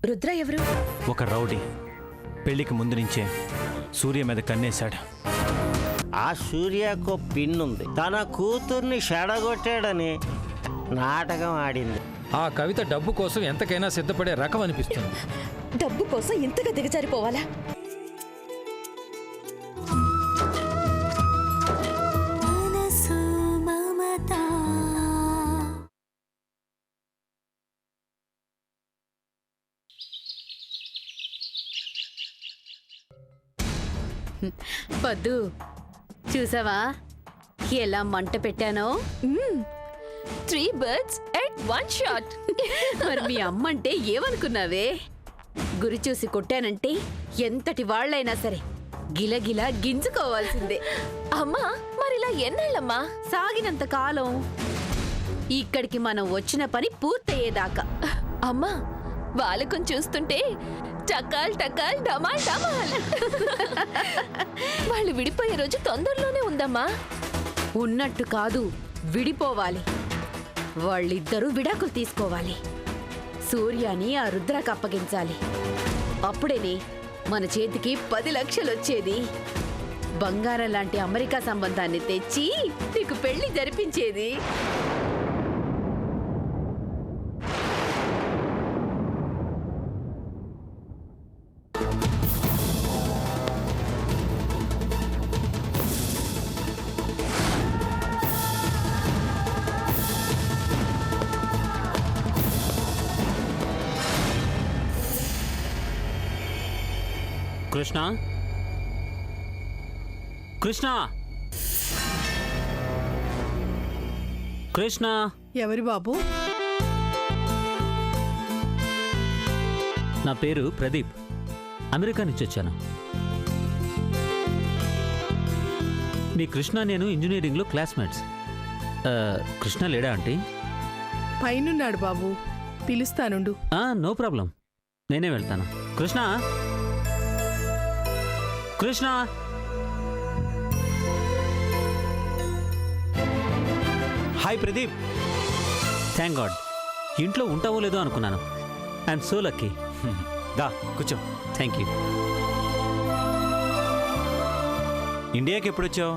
రుద్ర ఎవరు? ఒక రౌడీ పెళ్లికి ముందు నుంచే సూర్య మీద కన్నేశాడు. ఆ సూర్యకు పిన్నుంది, తన కూతుర్ని చెడగొట్టాడని నాటకం ఆడింది. ఆ కవిత డబ్బు కోసం ఎంతకైనా సిద్ధపడే రకం అనిపిస్తుంది. డబ్బు కోసం ఇంతగా దిగజారిపోవాలా? పద్దు చూసావా ఎలా మంట పెట్టానో? 3 birds at 1 shot. మరి మీ అమ్మంటే ఏమనుకున్నావే? గురి చూసి కొట్టానంటే ఎంతటి వాళ్ళైనా సరే గిలగిలా గింజుకోవాల్సిందే. అమ్మా మరిలా ఎన్నాళ్ళమ్మా? సాగినంత కాలం, ఇక్కడికి మనం వచ్చిన పని పూర్తయ్యేదాకా. అమ్మా వాళ్ళకం చూస్తుంటే టకాల్ టకాల్ డమాల్ డమాల్. వాళ్ళు విడిపోయే రోజు తొందరలోనే ఉందమ్మా. ఉన్నట్టు కాదు, విడిపోవాలి. వాళ్ళిద్దరూ విడాకులు తీసుకోవాలి. సూర్యాని ఆ రుద్రకు అప్పగించాలి. అప్పుడేనే మన చేతికి 10 లక్షలు వచ్చేది. బంగారం లాంటి అమెరికా సంబంధాన్ని తెచ్చి నీకు పెళ్లి జరిపించేది. కృష్ణ, కృష్ణ, కృష్ణ. ఎవరి బాబు? నా పేరు ప్రదీప్, అమెరికా నుంచి వచ్చాను. మీ కృష్ణ నేను ఇంజనీరింగ్లో క్లాస్మేట్స్. కృష్ణ లేడా ఆంటీ? పైనున్నాడు బాబు, పిలుస్తానుండు. నో ప్రాబ్లం, నేనే వెళ్తాను. Krishna, Krishna. Hi Pradeep. Thank God, ఇంట్లో ఉంటావో లేదో అనుకున్నాను. I'm so lucky. దా కూర్చో. Thank you. ఇండియాకి ఎప్పుడు వచ్చావు?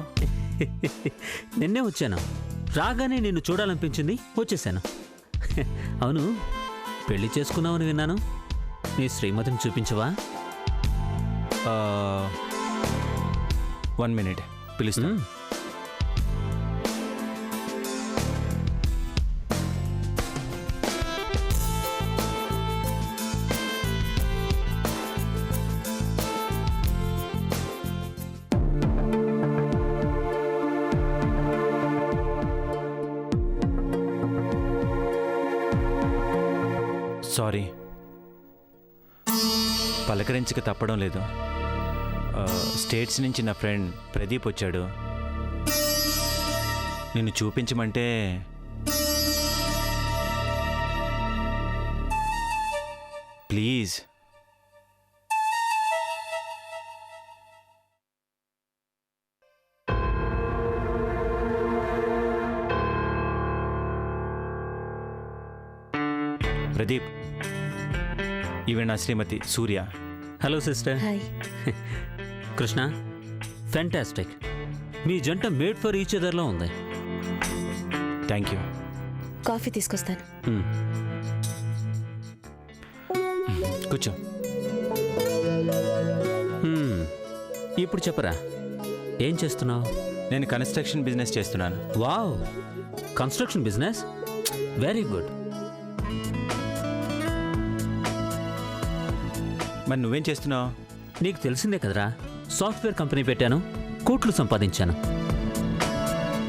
నిన్నే వచ్చాను. రాగానే నిన్ను చూడాలనిపించింది, వచ్చేసాను. అవును, పెళ్లి చేసుకున్నావని విన్నాను. నీ శ్రీమతిని చూపించవా? 1 minute పిలుస్తా. సారీ, పలకరించక తప్పడం లేదు. స్టేట్స్ నుంచి నా ఫ్రెండ్ ప్రదీప్ వచ్చాడు. నిన్ను చూపించమంటే ప్లీజ్. ప్రదీప్, ఈమె నా శ్రీమతి Surya. Hello sister. Hi. Krishna, fantastic. మీ జంట మేడ్ ఫర్ ఈచ్ అదర్లో ఉంది. Thank you. కాఫీ తీసుకొస్తాను. కూర్చో. ఇప్పుడు చెప్పరా, ఏం చేస్తున్నావు? నేను కన్స్ట్రక్షన్ బిజినెస్ చేస్తున్నాను. Wow, construction business, very good. మరి నువ్వేం చేస్తున్నావు? నీకు తెలిసిందే కదరా, సాఫ్ట్వేర్ కంపెనీ పెట్టాను, కోట్లు సంపాదించాను.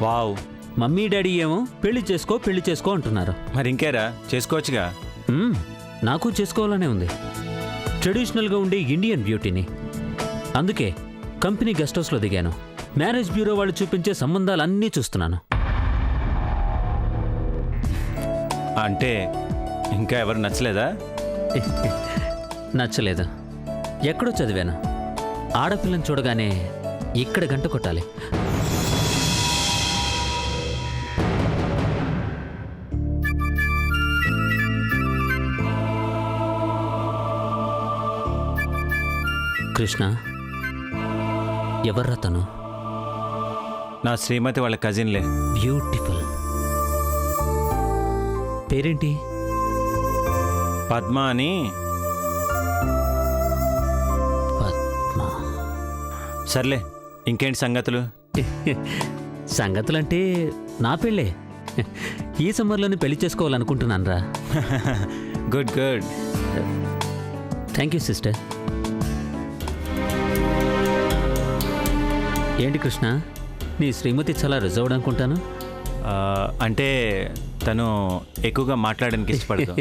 వావ్. మమ్మీ డాడీ ఏమో పెళ్లి చేసుకో అంటున్నారు. మరి ఇంకేరా, చేసుకోవచ్చుగా. నాకు చేసుకోవాలనే ఉంది. ట్రెడిషనల్గా ఉండే ఇండియన్ బ్యూటీని. అందుకే కంపెనీ గెస్ట్ హౌస్లో దిగాను. మ్యారేజ్ బ్యూరో వాళ్ళు చూపించే సంబంధాలన్నీ చూస్తున్నాను. అంటే ఇంకా ఎవరు నచ్చలేదా? నచ్చలేదు. ఎక్కడో చదివాను, ఆడపిల్లని చూడగానే ఇక్కడ గంట కొట్టాలి. కృష్ణ, ఎవర్రా తను? నా శ్రీమతి వాళ్ళ కజిన్లే. బ్యూటిఫుల్. పేరేంటి? పద్మ అని. పద్మ. సర్లే, ఇంకేంటి సంగతులు? సంగతులంటే నా పెళ్ళే. ఈ సమ్మర్లోనే పెళ్లి చేసుకోవాలనుకుంటున్నాను రా. Good good. Thank you sister. ఏంటి కృష్ణ, నీ శ్రీమతి చాలా రిజర్వ్డ్ అనుకుంటాను. అంటే తను ఎక్కువగా మాట్లాడడానికి ఇష్టపడదు.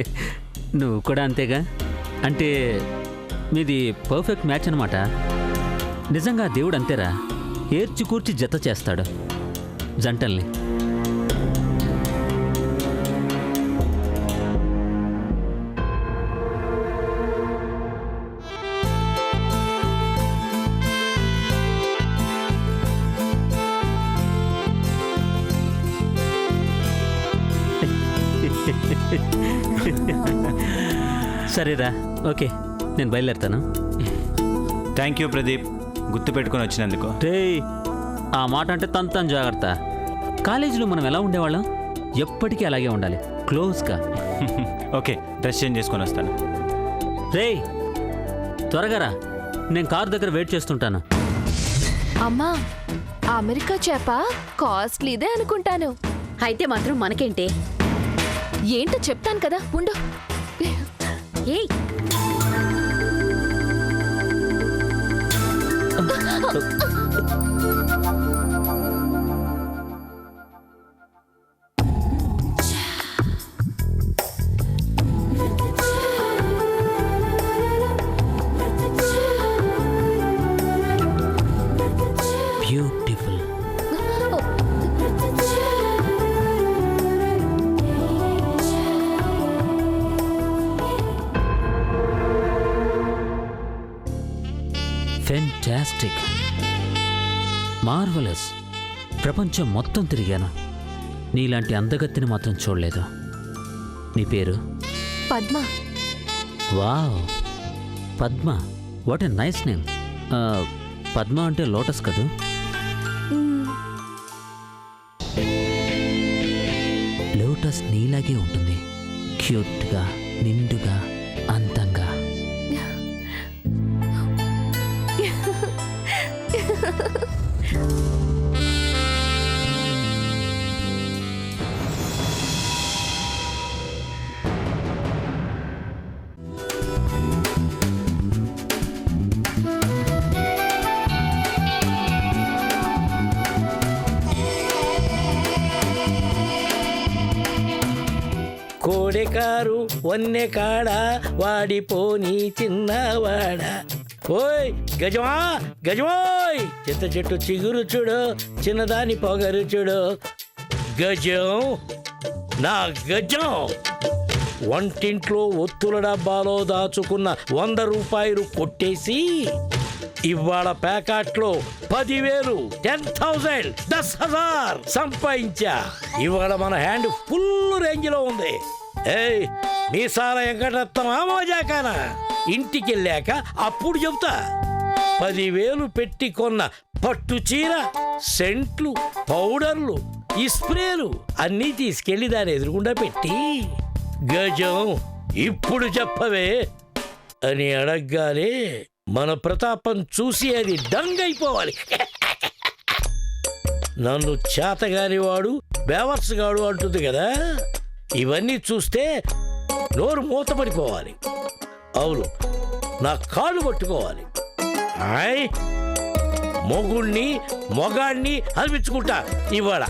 నువ్వు కూడా అంతేగా? అంటే మీది పర్ఫెక్ట్ మ్యాచ్ అనమాట. నిజంగా దేవుడు అంతేరా, ఏర్చి కూర్చి జత చేస్తాడు జంటల్ని. సరేరా, ఓకే, నేను బయలుదేరుతాను. థ్యాంక్ యూ ప్రదీప్, గుర్తుపెట్టుకొని వచ్చినందుకు. రే, ఆ మాట అంటే తంతాను జాగ్రత్త. కాలేజీలో మనం ఎలా ఉండేవాళ్ళం, ఎప్పటికీ అలాగే ఉండాలి, క్లోజ్గా. ఓకే, డ్రెస్ చేంజ్ చేసుకొని వస్తాను. రే, త్వరగా రా, నేను కారు దగ్గర వెయిట్ చేస్తుంటాను. అమ్మా, అమెరికా చేప కాస్ట్లీదే అనుకుంటాను. అయితే మాత్రం మనకేంటే? ఏంటో చెప్తాను కదా, ఉండు. ఏయ్, బ్యూటిఫుల్. Fantastic, marvellous. ప్రపంచం మొత్తం తిరిగాను, నీలాంటి అందగత్తిని మాత్రం చూడలేదు. నీ పేరు? Padma. Wow, Padma. What a nice name. Padma అంటే లోటస్ కదూ? లోటస్ నీలాగే ఉంటుంది, క్యూట్గా, నిండుగా, అందంగా. కోడెకారు వన్నె కాడ వాడిపోని చిన్నవాడ. ఓయ్ గజమా, గజమోయ్, చింత చెట్టు చిగురు చూడు, చిన్నదాని పొగరు చూడు. గజం, నా గజం. వంటింట్లో ఒత్తుల డబ్బాలో దాచుకున్న 100 రూపాయలు కొట్టేసి ఇవాళ ప్యాకెట్లో 10,000, 10,000, 10,000 సంపాదించా. ఇవాళ మన హ్యాండ్ ఫుల్ రేంజ్ లో ఉంది. ఏయ్, మీసాల వెంకటరత్నమా మోజాకానా? ఇంటికి వెళ్ళాక అప్పుడు చెబుతా. 10,000 పెట్టి కొన్న పట్టు చీర, సెంట్లు, పౌడర్లు, ఈ స్ప్రేలు అన్నీ తీసుకెళ్లి దాని ఎదురుగుండా పెట్టి, గజం ఇప్పుడు చెప్పవే అని అడగ్గానే మన ప్రతాపం చూసి అది డంగైపోవాలి. నన్ను చేతగాని వాడు, బేవర్స్గాడు అంటుంది కదా. ఇవన్నీ చూస్తే నోరు మూతపడిపోవాలి. అవును, నా కాళ్ళు పట్టుకోవాలి. హాయ్, మొగుణ్ణి మొగాణ్ణి అనిపించుకుంటా ఇవాళ.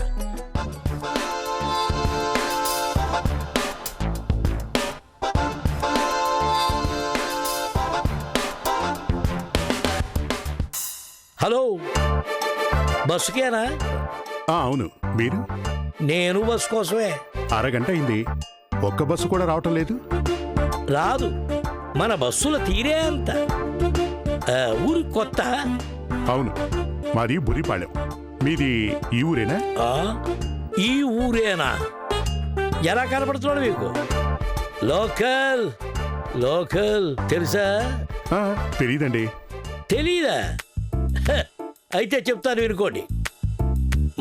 హలో, బస్సుకేనా? అవును, మీరు? నేను బస్సు కోసమే. అరగంట అయింది, ఒక్క బస్సు కూడా రావటం లేదు. రాదు, మన బస్సుల తీరే అంత. ఊరు కొత్త? అవును, మాది బురిపాళెం. మీది ఈ ఊరేనా? ఈ ఊరేనా? ఎలా కనపడుతున్నాడు మీకు? లోకల్ లోకల్ తెలుసా? తెలీదండి. తెలీదా? హ, అయితే చెప్తాను వినుకోండి.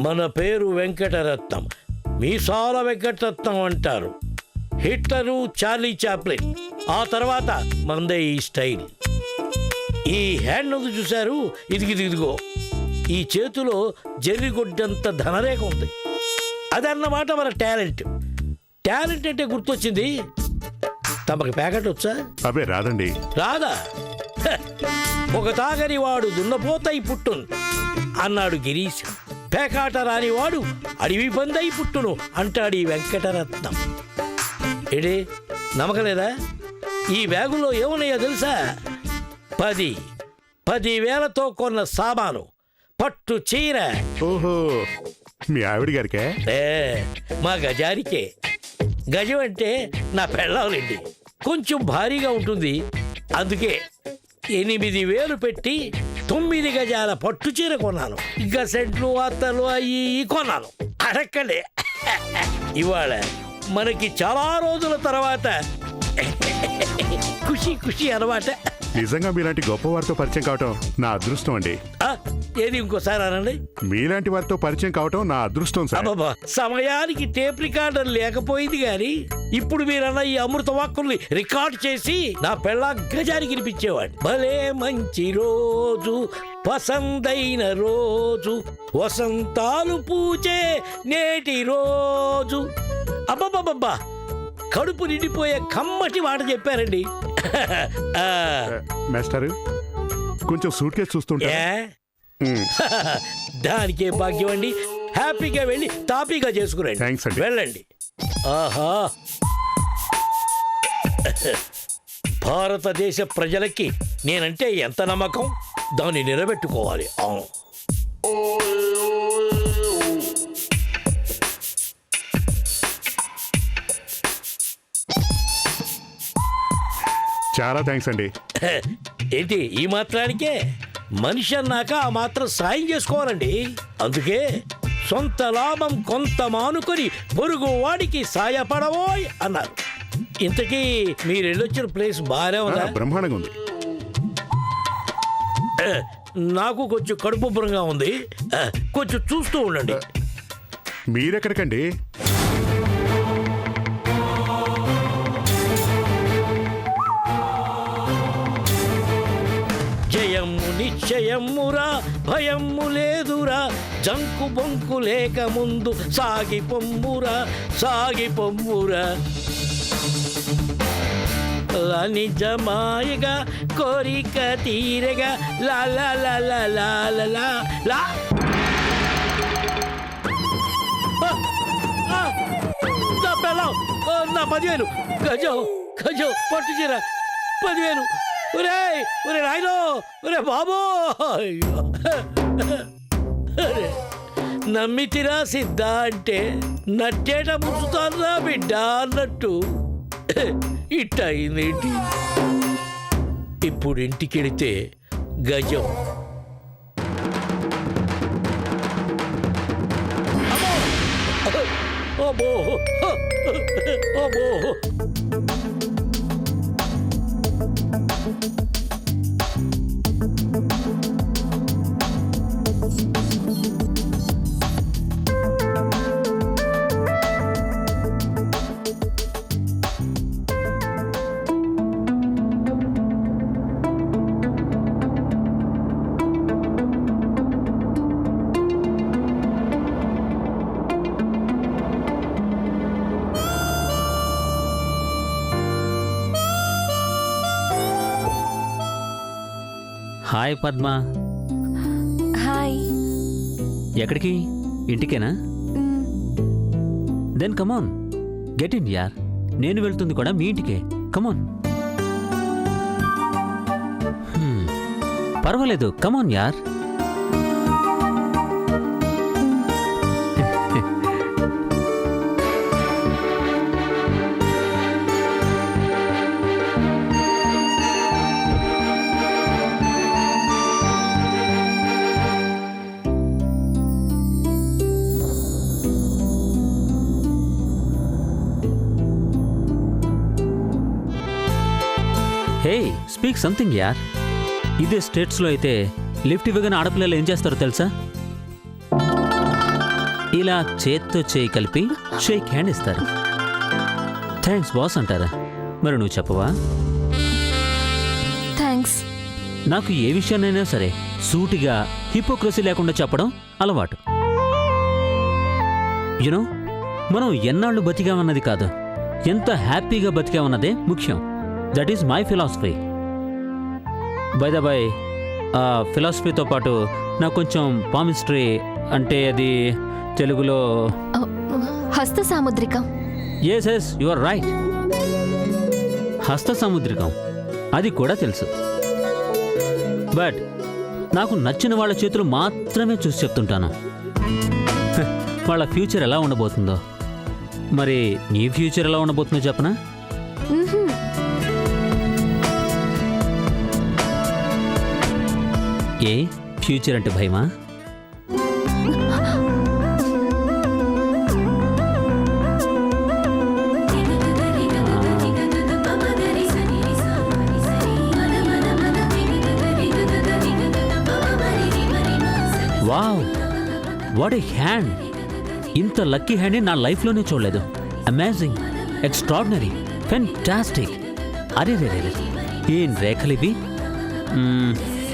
మన పేరు వెంకటరత్నం, మీసాల వెంకటరత్నం అంటారు. హిట్లరు, చార్లీ చాప్లిన్, ఆ తర్వాత మందే ఈ స్టైల్. ఈ హ్యాండ్ ఉంది చూశారు, ఇదిగో ఈ చేతిలో జర్రిగొడ్డంత ధనరేఖ ఉంది. అదన్నమాట మన టాలెంట్. టాలెంట్ అంటే గుర్తొచ్చింది, తమకి ప్యాకెట్ వచ్చా? అవే రాదండి. రాదా? హ, ఒక తాగని వాడు దున్నపోతై పుట్టును అన్నాడు గిరీశ్. పేకాట రానివాడు అడవి పందై పుట్టును అంటాడు ఈ వెంకటరత్నం. ఏడే నమ్మకలేదా? ఈ బ్యాగులో ఏమున్నాయో తెలుసా? 10,000తో కొన్న సామాను, పట్టు చీర. ఓహో, మీ ఆవిడ గారికే? మా గజానికే. గజం అంటే నా పెళ్ళాలండి, కొంచెం భారీగా ఉంటుంది. అందుకే 8,000 పెట్టి 9 గజాల పట్టు చీర కొన్నాను. ఇంకా సెంట్లు, అత్తలు అయ్యి కొన్నాను. అడక్కడే ఇవాళ మనకి చాలా రోజుల తర్వాత ఖుషి అన్నమాట. నిజంగా మీలాంటి గొప్ప వారితో పరిచయం కావటం నా అదృష్టం అండి. ఏది ఇంకోసారి అనండి. మీలాంటి వారితో పరిచయం కావటం నా అదృష్టం సార్. అబ్బా, సమయానికి టేప్ రికార్డర్ లేకపోయింది గాని ఇప్పుడు మీరన్న ఈ అమృత వాక్కుల్ని రికార్డ్ చేసి నా పెళ్ళ గజానికి వినిపించేవాడు. భలే మంచి రోజు, పసందైన రోజు, వసంతాలు పూచే నేటి రోజు. అబ్బబ్బబ్బబ్బా, కడుపు నిండిపోయే కమ్మటి మాట చెప్పారండి. మాస్టర్, కొంచెం సూట్ కేసు చూస్తుంటే. దానికే భాగ్యం అండి. హ్యాపీగా వెళ్ళి తాపీగా చేసుకురండి. థాంక్స్ అండి. వెళ్ళండి. ఆహా, భారతదేశ ప్రజలకి నేనంటే ఎంత నమ్మకం, దాన్ని నిలబెట్టుకోవాలి. చాలా థ్యాంక్స్ అండి. ఏంటి ఈ మాత్రానికే? మనిషి అన్నాక ఆ మాత్రం సాయం చేసుకోవాలండి. అందుకే సొంత లాభం కొంత మానుకొని పొరుగు వాడికి సాయపడవోయ్ అన్నారు. ఇంతకీ మీరు వెళ్ళొచ్చిన ప్లేస్ బాగానే ఉందా? బ్రహ్మాండంగా ఉంది. నాకు కొంచెం కడుపుబ్బరంగా ఉంది, కొంచెం చూస్తూ ఉండండి. మీరెక్కడికండి? జయము నిశ్చయమురా, భయము లేదురా, జంకు బొంకు లేక ముందు సాగి పొమ్మురా. నిజమాయగా కోరిక తీరగా లా లా లా లా లా లా లా లా. నా పెళ్ళం, నా 10,000 గజం పట్టు చీర 10,000. ఒరే నాయనో, ఒరే బాబో, నమ్మితిరా సిద్ధ అంటే నట్టేట ముంచుతారా బిడ్డ అన్నట్టు ఇట్ట అయిందేంటి? ఇప్పుడు ఇంటికెడితే గజం. అబ్బో అబ్బో, హాయ్ పద్మ. హాయ్. ఎక్కడికి? ఇంటికేనా? దెన్ కమాన్, గెట్ ఇన్ యార్. నేను వెళ్తుంది కూడా మీ ఇంటికే. కమాన్. పర్వాలేదు, కమాన్ యార్. Hey, speak something, yaar. ఇదే స్టేట్స్లో అయితే లిఫ్ట్ ఇవ్వగానే ఆడపిల్లలు ఏం చేస్తారో తెలుసా? ఇలా చేత్తో చేయి కలిపి షేక్ హ్యాండ్ ఇస్తారు. థ్యాంక్స్ బాస్ అంటారా? మరి నువ్వు చెప్పవా? థ్యాంక్స్. నాకు ఏ విషయాన్నైనా సరే సూటిగా హిపోక్రసీ లేకుండా చెప్పడం అలవాటు. యునో, మనం ఎన్నాళ్ళు బతికామన్నది కాదు, ఎంత హ్యాపీగా బతికామన్నదే ముఖ్యం. That is my philosophy. By the by, ఆ ఫిలాసఫీతో పాటు నాకు కొంచెం పామిస్ట్రీ, అంటే అది తెలుగులో హస్త సాముద్రికం. Yes yes, you are right. హస్త సాముద్రికం అది కూడా తెలుసు. బట్ నాకు నచ్చిన వాళ్ళ చేతులు మాత్రమే చూసి చెప్తుంటాను. వాళ్ళ ఫ్యూచర్ ఎలా ఉండబోతుందో. మరి నీ ఫ్యూచర్ ఎలా ఉండబోతుందో చెప్పనా? ఏ ఫ్యూచర్ అంటే భయమా? Wow, what a hand! ఇంత లక్కీ హ్యాండ్ నా లైఫ్లోనే చూడలేదు. Amazing, extraordinary, fantastic. అరే రే రే, ఏం రేఖలివి!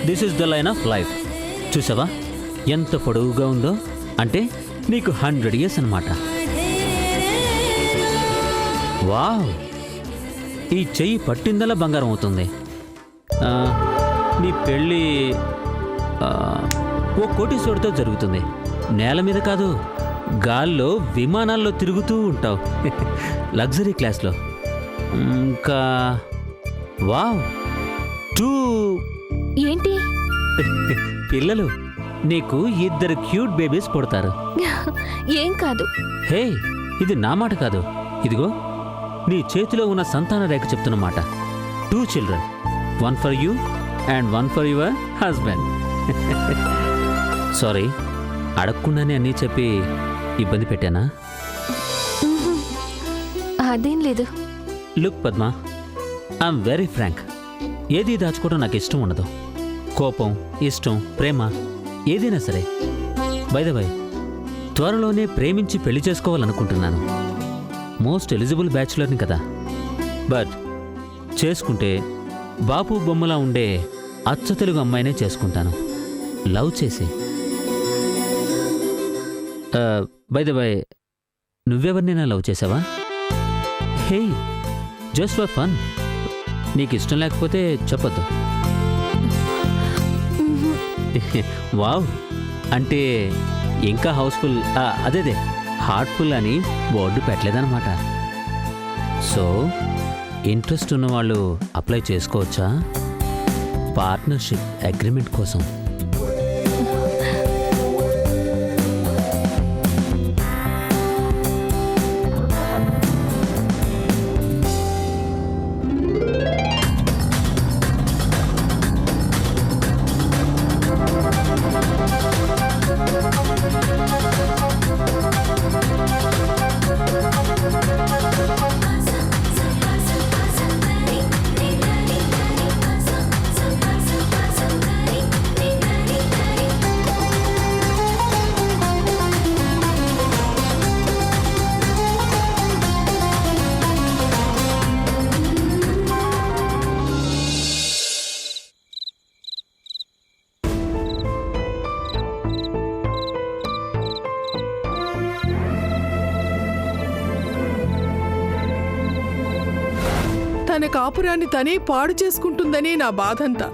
This is the line of life. చూసావా ఎంత పొడవుగా ఉందో? అంటే నీకు 100 years అన్నమాట. వావ్, ఈ చెయ్యి పట్టిందలా బంగారం అవుతుంది. నీ పెళ్ళి ఓ కోటీశ్వరుడితో జరుగుతుంది. నేల మీద కాదు, గాల్లో విమానాల్లో తిరుగుతూ ఉంటావు, లగ్జరీ క్లాస్లో. ఇంకా వావ్, 2 ఏంటి? పిల్లలు. నీకు 2 క్యూట్ బేబీస్ పుడతారు. ఏం కాదు. హే, ఇది నా మాట కాదు, ఇదిగో నీ చేతిలో ఉన్న సంతాన రేఖ చెప్తున్నమాట. 2 children, 1 for you and 1 for your husband. Sorry, అడగకుండానే అన్నీ చెప్పి ఇబ్బంది పెట్టానా? అదేం లేదు. Look Padma, I'm very frank. ఏది దాచుకోవడం నాకు ఇష్టం ఉండదు. కోపం, ఇష్టం, ప్రేమ ఏదైనా సరే. బై ద బై, త్వరలోనే ప్రేమించి పెళ్లి చేసుకోవాలనుకుంటున్నాను. మోస్ట్ ఎలిజిబుల్ బ్యాచులర్ని కదా. బట్ చేసుకుంటే బాపు బొమ్మలా ఉండే అచ్చ తెలుగు అమ్మాయినే చేసుకుంటాను, లవ్ చేసి. బై ద బై, నువ్వెవరినైనా లవ్ చేసావా? హే, జస్ట్ ఫర్ ఫన్. నీకు ఇష్టం లేకపోతే చెప్పొద్దు. వావ్, అంటే ఇంకా హౌస్ఫుల్, అదేదే హార్ట్ఫుల్ అని బోర్డు పెట్టలేదన్నమాట. సో ఇంట్రెస్ట్ ఉన్నవాళ్ళు అప్లై చేసుకోవచ్చా పార్ట్నర్షిప్ అగ్రిమెంట్ కోసం? తన కాపురాన్ని తనే పాడు చేసుకుంటుందనే నా బాధంతా.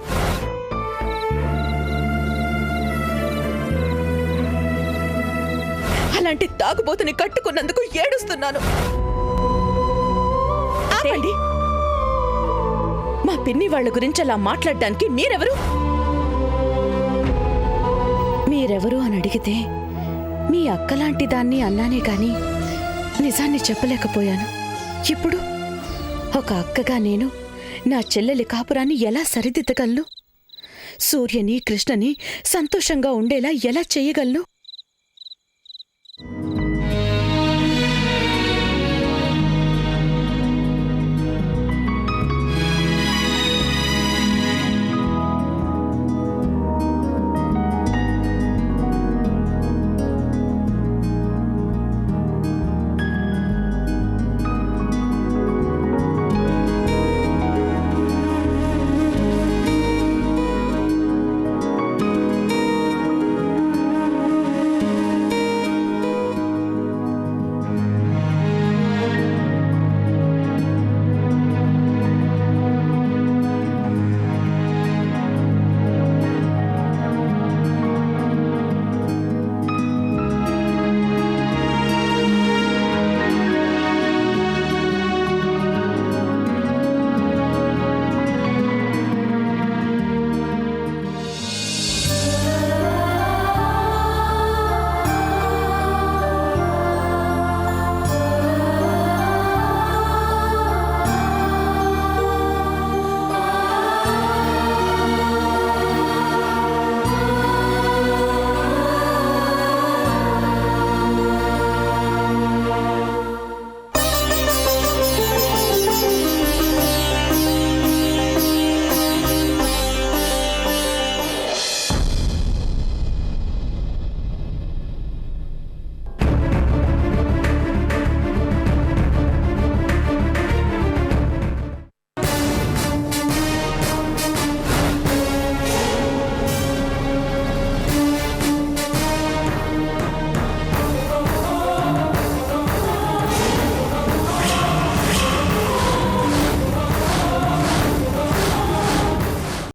అలాంటి తాగుబోతుని కట్టుకున్నందుకు ఏడుస్తున్నాను. ఆపండి. మా పిన్ని వాళ్ళ గురించి అలా మాట్లాడడానికి మీరెవరు? మీరెవరు అని అడిగితే మీ అక్కలాంటి దాన్ని అన్నానే కాని నిజాన్ని చెప్పలేకపోయాను. ఇప్పుడు ఒక అక్కగా నేను నా చెల్లెలి కాపురాన్ని ఎలా సరిదిద్దగలను? సూర్యని, కృష్ణని సంతోషంగా ఉండేలా ఎలా చెయ్యగలను?